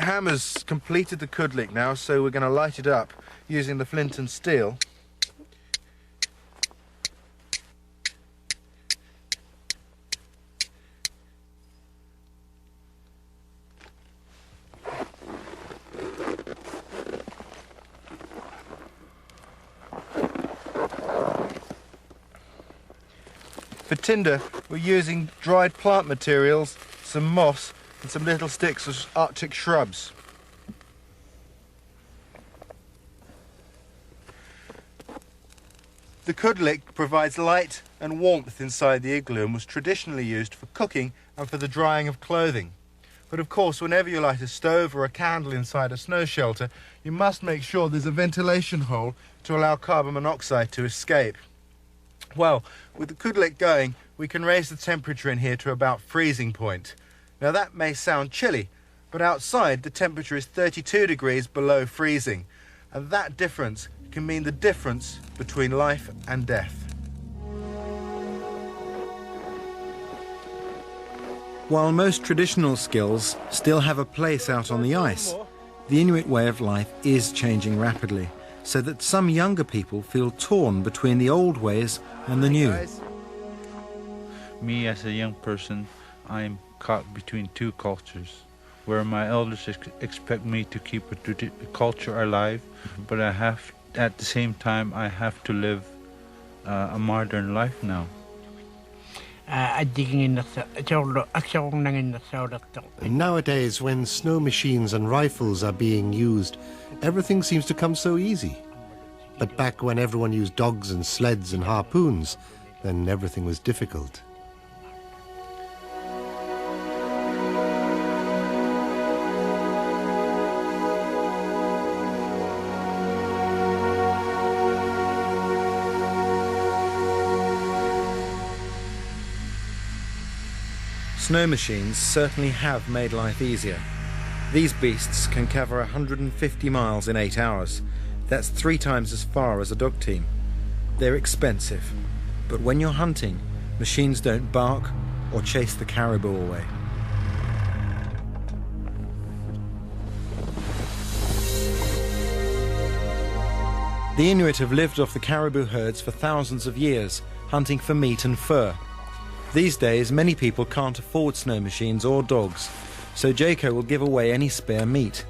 hammer's completed the kudlik now, so we're going to light it up using the flint and steel. For tinder, we're using dried plant materials, some moss and some little sticks of Arctic shrubs. The kudlik provides light and warmth inside the igloo and was traditionally used for cooking and for the drying of clothing. But of course, whenever you light a stove or a candle inside a snow shelter, you must make sure there's a ventilation hole to allow carbon monoxide to escape. Well, with the kudlik going, we can raise the temperature in here to about freezing point. Now that may sound chilly, but outside the temperature is 32 degrees below freezing, and that difference can mean the difference between life and death. While most traditional skills still have a place out on the ice, the Inuit way of life is changing rapidly, so that some younger people feel torn between the old ways and the new. Me as a young person, I'm caught between two cultures, where my elders expect me to keep a culture alive, but at the same time I have to live a modern life now. Nowadays, when snow machines and rifles are being used, everything seems to come so easy. But back when everyone used dogs and sleds and harpoons, then everything was difficult. Snow machines certainly have made life easier. These beasts can cover 150 miles in 8 hours. That's 3 times as far as a dog team. They're expensive, but when you're hunting, machines don't bark or chase the caribou away. The Inuit have lived off the caribou herds for thousands of years, hunting for meat and fur. These days, many people can't afford snow machines or dogs, so Jaco will give away any spare meat.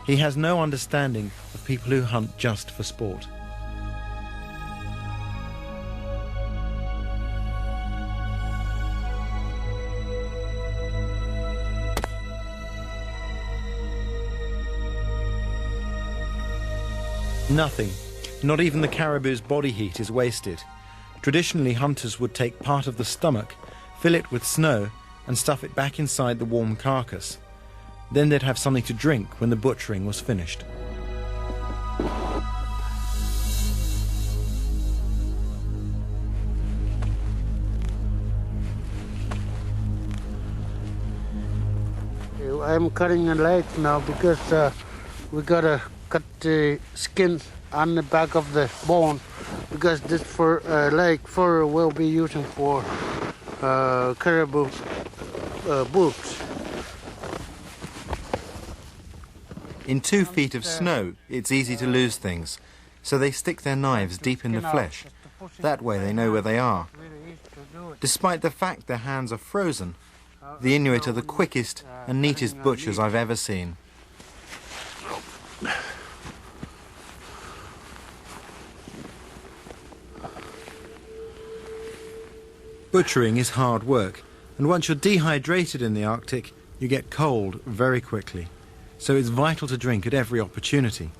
He has no understanding of people who hunt just for sport. Nothing, not even the caribou's body heat, is wasted. Traditionally, hunters would take part of the stomach, fill it with snow, and stuff it back inside the warm carcass. Then they'd have something to drink when the butchering was finished. I'm cutting a leg now because we gotta cut the skin on the back of the bone, because this leg fur will be using for caribou boots. In 2 feet of snow, it's easy to lose things, so they stick their knives deep in the flesh. That way they know where they are. Despite the fact their hands are frozen, the Inuit are the quickest and neatest butchers I've ever seen. Butchering is hard work, and once you're dehydrated in the Arctic, you get cold very quickly. So it's vital to drink at every opportunity.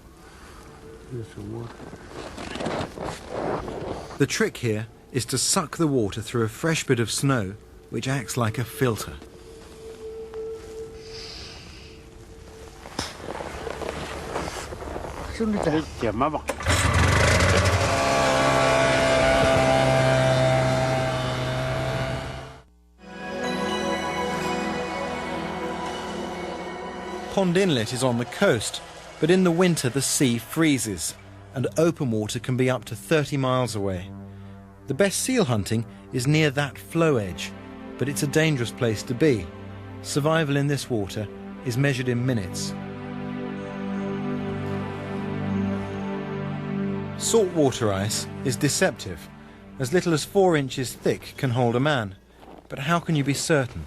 The trick here is to suck the water through a fresh bit of snow, which acts like a filter. Pond Inlet is on the coast, but in the winter the sea freezes, and open water can be up to 30 miles away. The best seal hunting is near that flow edge, but it's a dangerous place to be. Survival in this water is measured in minutes. Saltwater ice is deceptive. As little as 4 inches thick can hold a man. But how can you be certain?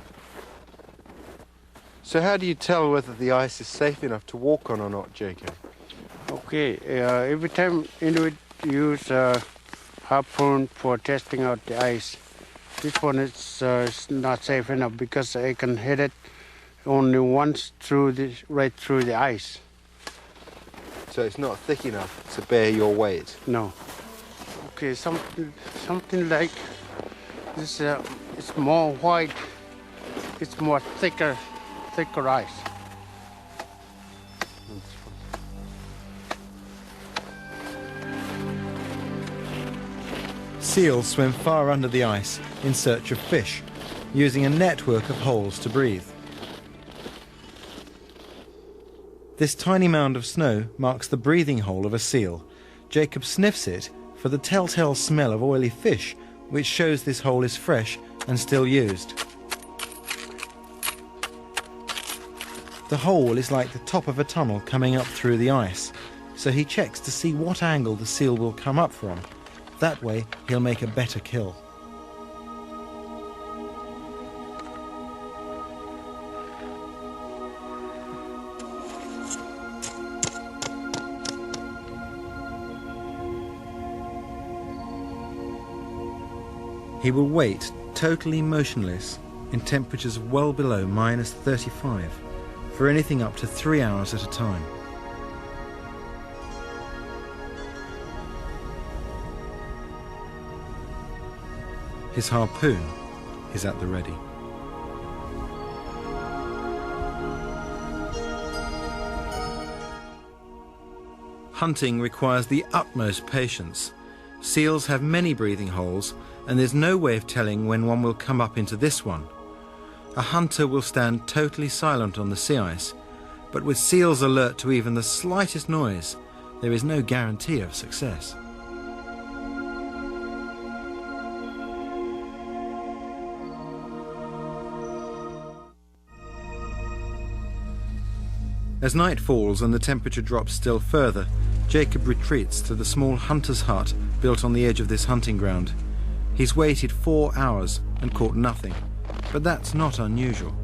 So how do you tell whether the ice is safe enough to walk on or not, Jacob? Okay, every time Inuit use harpoon for testing out the ice, this one is not safe enough because I can hit it only once right through the ice. So it's not thick enough to bear your weight? No. Okay, something like this. It's more white. It's more thicker ice. Seals swim far under the ice in search of fish, using a network of holes to breathe. This tiny mound of snow marks the breathing hole of a seal. Jacob sniffs it for the telltale smell of oily fish, which shows this hole is fresh and still used. The hole is like the top of a tunnel coming up through the ice, so he checks to see what angle the seal will come up from. That way he'll make a better kill. He will wait totally motionless in temperatures well below -35 for anything up to 3 hours at a time. His harpoon is at the ready. Hunting requires the utmost patience. Seals have many breathing holes, and there's no way of telling when one will come up into this one. A hunter will stand totally silent on the sea ice, but with seals alert to even the slightest noise, there is no guarantee of success. As night falls and the temperature drops still further, Jacob retreats to the small hunter's hut built on the edge of this hunting ground. He's waited 4 hours and caught nothing, but that's not unusual.